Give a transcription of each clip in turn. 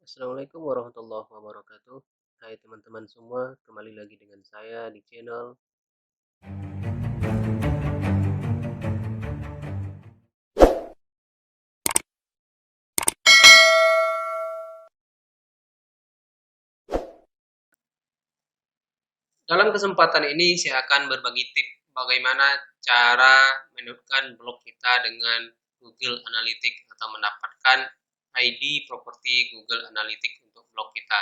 Assalamualaikum warahmatullahi wabarakatuh. Hai teman-teman semua, kembali lagi dengan saya di channel. Dalam kesempatan ini saya akan berbagi tips bagaimana cara menentukan blog kita dengan Google Analytics atau mendapatkan ID properti Google Analytics untuk blog kita.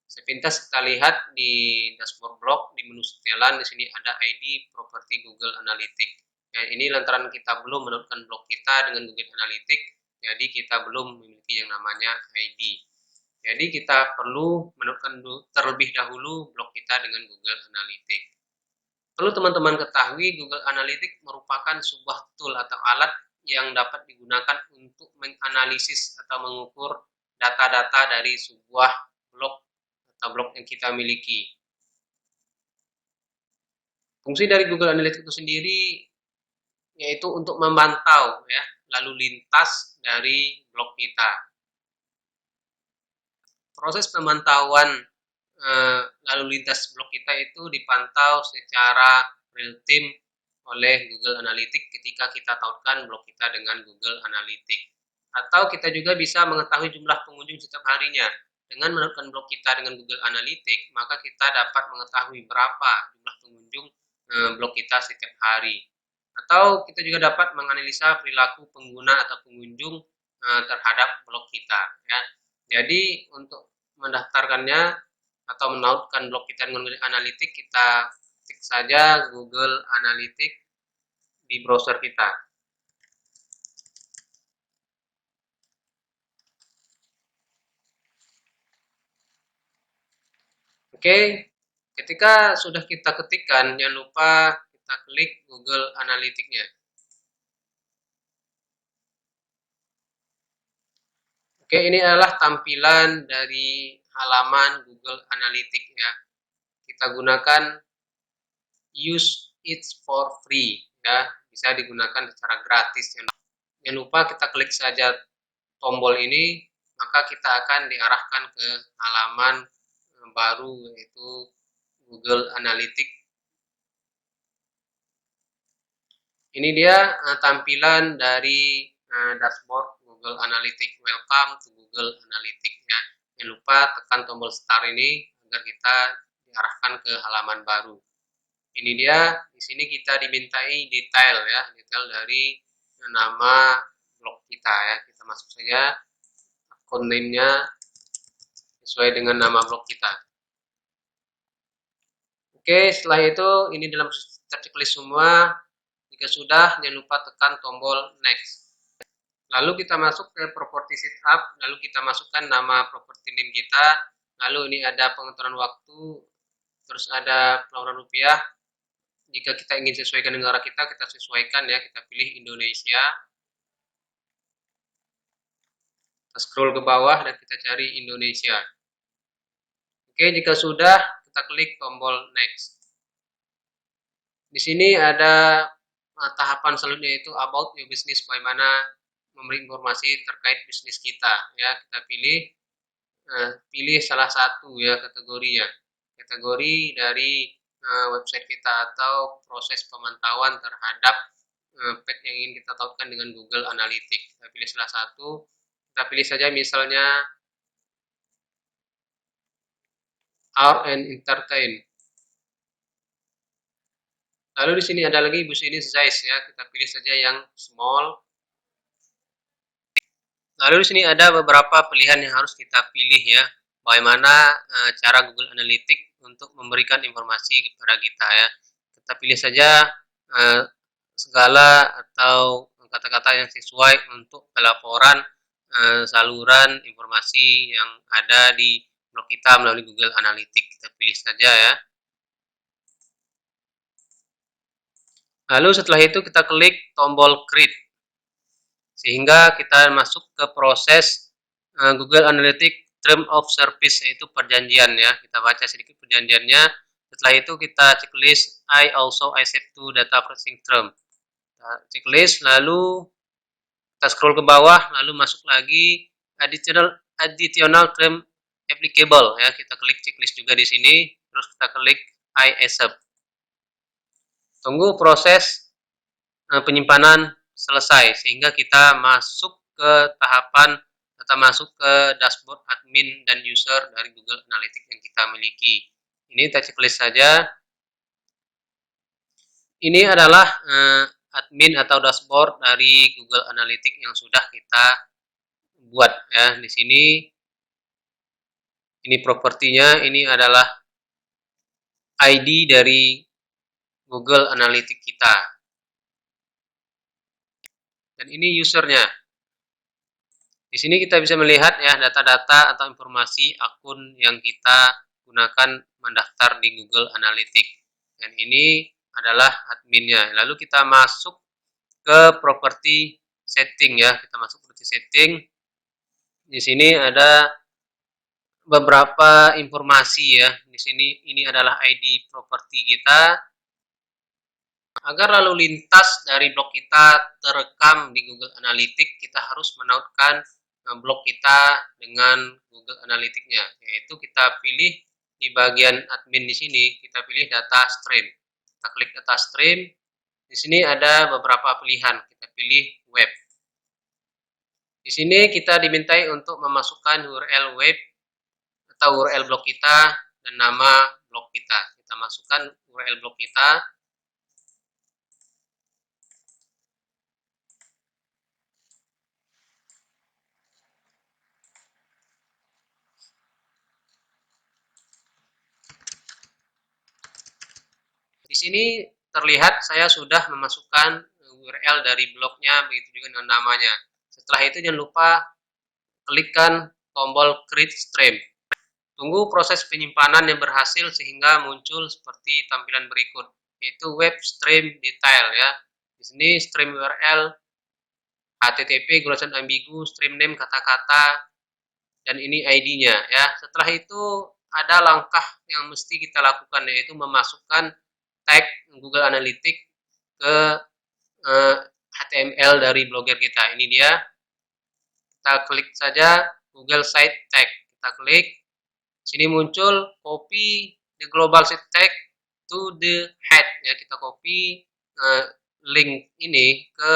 Sepintas kita lihat di dashboard blog di menu setelan di sini ada ID properti Google Analytics. Nah, ini lantaran kita belum menentukan blog kita dengan Google Analytics, jadi kita belum memiliki yang namanya ID. Jadi kita perlu menentukan terlebih dahulu blog kita dengan Google Analytics. Perlu teman-teman ketahui, Google Analytics merupakan sebuah tool atau alat yang dapat digunakan untuk menganalisis atau mengukur data-data dari sebuah blog atau blog yang kita miliki. Fungsi dari Google Analytics itu sendiri yaitu untuk memantau ya lalu lintas dari blog kita. Proses pemantauan lalu lintas blog kita itu dipantau secara real time oleh Google Analytics ketika kita tautkan blog kita dengan Google Analytics. Atau kita juga bisa mengetahui jumlah pengunjung setiap harinya. Dengan menemukan blog kita dengan Google Analytics, maka kita dapat mengetahui berapa jumlah pengunjung blog kita setiap hari. Atau kita juga dapat menganalisa perilaku pengguna atau pengunjung terhadap blog kita. Ya. Jadi untuk mendaftarkannya atau menautkan blog kita dengan Google Analytics, kita ketik saja Google Analytics di browser kita. Oke, ketika sudah kita ketikkan, jangan lupa kita klik Google Analytics-nya. Oke, ini adalah tampilan dari halaman Google Analytics ya. Kita gunakan use it for free ya, bisa digunakan secara gratis. Jangan lupa kita klik saja tombol ini, maka kita akan diarahkan ke halaman baru yaitu Google Analytics. Ini dia tampilan dari dashboard Google Analytics. Welcome to Google Analytics ya. Jangan lupa tekan tombol start ini agar kita diarahkan ke halaman baru. Ini dia, di sini kita dimintai detail ya, detail dari nama blog kita ya. Kita masuk saja akun name-nya sesuai dengan nama blog kita. Oke, setelah itu ini dalam checklist semua. Jika sudah, jangan lupa tekan tombol next. Lalu kita masuk ke property setup, lalu kita masukkan nama property name kita. Lalu ini ada pengaturan waktu, terus ada pengeluaran rupiah. Jika kita ingin sesuaikan negara kita sesuaikan ya, kita pilih Indonesia. Kita scroll ke bawah dan kita cari Indonesia. Oke, jika sudah, kita klik tombol next. Di sini ada tahapan selanjutnya yaitu about your business, bagaimana memberi informasi terkait bisnis kita ya. Kita pilih salah satu ya kategorinya. Kategori dari website kita atau proses pemantauan terhadap page yang ingin kita tautkan dengan Google Analytics. Kita pilih salah satu. Kita pilih saja misalnya art and entertain. Lalu di sini ada lagi business size ya, kita pilih saja yang small. Lalu di sini ada beberapa pilihan yang harus kita pilih ya, bagaimana cara Google Analytics untuk memberikan informasi kepada kita ya. Kita pilih saja segala atau kata-kata yang sesuai untuk pelaporan saluran informasi yang ada di blog kita melalui Google Analytics. Kita pilih saja ya. Lalu setelah itu kita klik tombol create. Sehingga kita masuk ke proses Google Analytics Term of Service, yaitu perjanjian ya. Kita baca sedikit perjanjiannya. Setelah itu kita checklist I also accept to data processing term. Kita checklist, lalu kita scroll ke bawah, lalu masuk lagi additional additional term applicable ya. Kita klik checklist juga di sini, terus kita klik I accept. Tunggu proses penyimpanan selesai sehingga kita masuk ke tahapan atau masuk ke dashboard admin dan user dari Google Analytics yang kita miliki. Ini kita checklist saja. Ini adalah admin atau dashboard dari Google Analytics yang sudah kita buat ya. Di sini ini propertinya, ini adalah ID dari Google Analytics kita. Dan ini usernya. Di sini kita bisa melihat ya data-data atau informasi akun yang kita gunakan mendaftar di Google Analytics. Dan ini adalah adminnya. Lalu kita masuk ke properti setting ya. Kita masuk properti setting. Di sini ada beberapa informasi ya. Di sini ini adalah ID properti kita. Agar lalu lintas dari blog kita terekam di Google Analytics, kita harus menautkan blog kita dengan Google Analytics-nya. Yaitu kita pilih di bagian admin di sini, kita pilih data stream. Kita klik data stream. Di sini ada beberapa pilihan. Kita pilih web. Di sini kita dimintai untuk memasukkan URL web atau URL blog kita dan nama blog kita. Kita masukkan URL blog kita. Di sini terlihat saya sudah memasukkan URL dari blognya, begitu juga dengan namanya. Setelah itu jangan lupa klikkan tombol create stream. Tunggu proses penyimpanan yang berhasil sehingga muncul seperti tampilan berikut, yaitu web stream detail ya. Di sini stream URL HTTP ambigu, stream name kata-kata, dan ini ID-nya ya. Setelah itu ada langkah yang mesti kita lakukan, yaitu memasukkan tag Google Analytics ke HTML dari blogger kita. Ini dia. Kita klik saja Google Site Tag. Kita klik. Sini muncul copy the global site tag to the head. Ya, kita copy link ini ke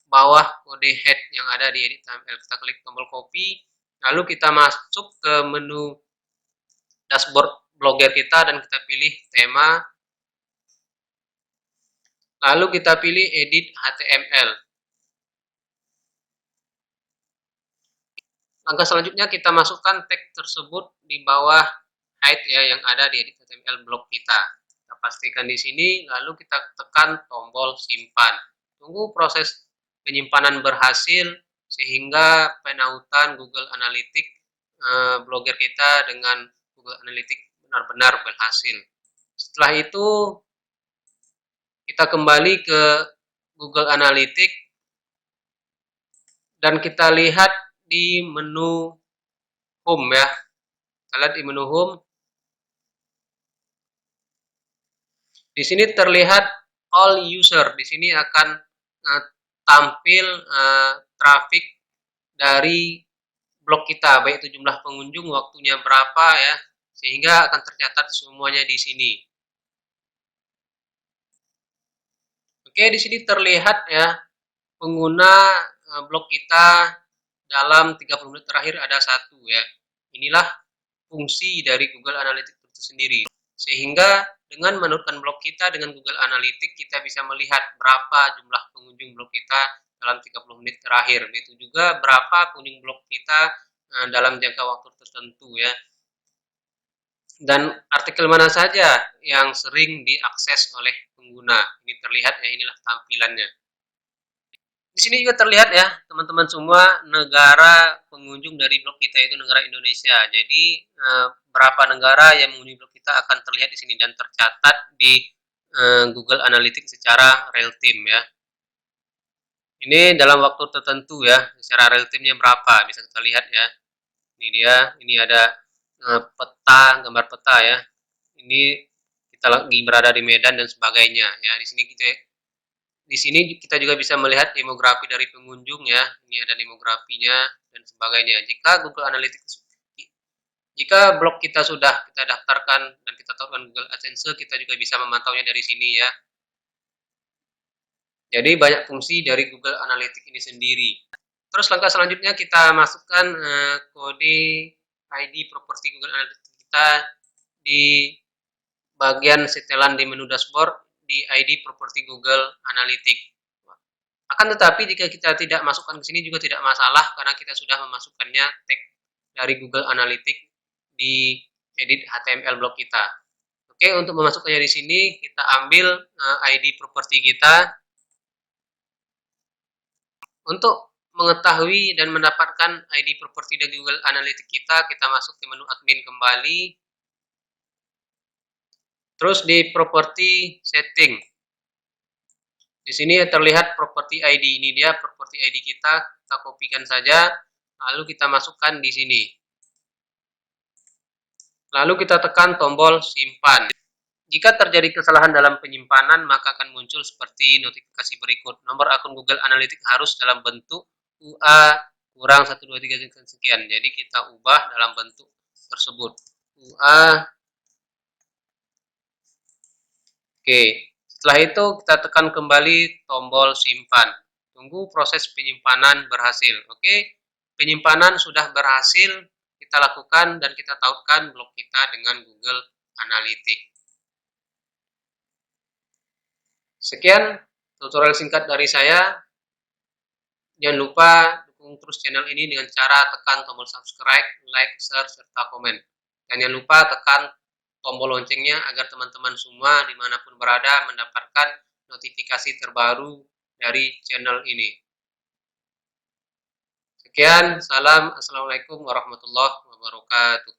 bawah kode head yang ada di edit HTML. Kita klik tombol copy. Lalu kita masuk ke menu dashboard blogger kita dan kita pilih tema. Lalu kita pilih edit HTML. Langkah selanjutnya kita masukkan tag tersebut di bawah head ya yang ada di edit HTML blog kita. Kita pastikan di sini, lalu kita tekan tombol simpan. Tunggu proses penyimpanan berhasil sehingga penautan Google Analytics blogger kita dengan Google Analytics benar-benar berhasil. Setelah itu kita kembali ke Google Analytics dan kita lihat di menu home ya. Kita lihat di menu home. Di sini terlihat all user. Di sini akan tampil traffic dari blog kita, baik itu jumlah pengunjung, waktunya berapa ya, sehingga akan tercatat semuanya di sini. Oke, di sini terlihat ya pengguna blog kita dalam 30 menit terakhir ada 1 ya. Inilah fungsi dari Google Analytics itu sendiri. Sehingga dengan menurunkan blog kita dengan Google Analytics kita bisa melihat berapa jumlah pengunjung blog kita dalam 30 menit terakhir. Begitu juga berapa pengunjung blog kita dalam jangka waktu tertentu ya. Dan artikel mana saja yang sering diakses oleh pengguna. Ini terlihat ya, inilah tampilannya. Di sini juga terlihat ya, teman-teman semua, negara pengunjung dari blog kita itu negara Indonesia. Jadi berapa negara yang mengunjungi blog kita akan terlihat di sini dan tercatat di Google Analytics secara real time ya. Ini dalam waktu tertentu ya, secara real time-nya berapa bisa kita lihat ya. Ini dia, ini ada peta, gambar peta ya. Ini kita lagi berada di Medan dan sebagainya ya. Di sini kita Di sini kita juga bisa melihat demografi dari pengunjung ya. Ini ada demografinya dan sebagainya. Jika blog kita sudah kita daftarkan dan kita tautkan Google AdSense, kita juga bisa memantaunya dari sini ya. Jadi banyak fungsi dari Google Analytics ini sendiri. Terus langkah selanjutnya kita masukkan kode ID properti Google Analytics kita di bagian setelan di menu dashboard di ID properti Google Analytics. Akan tetapi jika kita tidak masukkan ke sini juga tidak masalah karena kita sudah memasukkannya tag dari Google Analytics di edit HTML blog kita. Oke, untuk memasukkannya di sini kita ambil ID properti kita. Untuk mengetahui dan mendapatkan ID properti dari Google Analytics kita masuk ke menu admin kembali. Terus di properti setting. Di sini terlihat properti ID, ini dia properti ID kita kopikan saja, lalu kita masukkan di sini. Lalu kita tekan tombol simpan. Jika terjadi kesalahan dalam penyimpanan, maka akan muncul seperti notifikasi berikut. Nomor akun Google Analytics harus dalam bentuk UA kurang 123 sekian. Jadi kita ubah dalam bentuk tersebut. UA. Oke. Setelah itu kita tekan kembali tombol simpan. Tunggu proses penyimpanan berhasil. Oke. Penyimpanan sudah berhasil. Kita lakukan dan kita tautkan blog kita dengan Google Analytics. Sekian tutorial singkat dari saya. Jangan lupa dukung terus channel ini dengan cara tekan tombol subscribe, like, share, serta komen. Dan jangan lupa tekan tombol loncengnya agar teman-teman semua dimanapun berada mendapatkan notifikasi terbaru dari channel ini. Sekian, salam, assalamualaikum warahmatullahi wabarakatuh.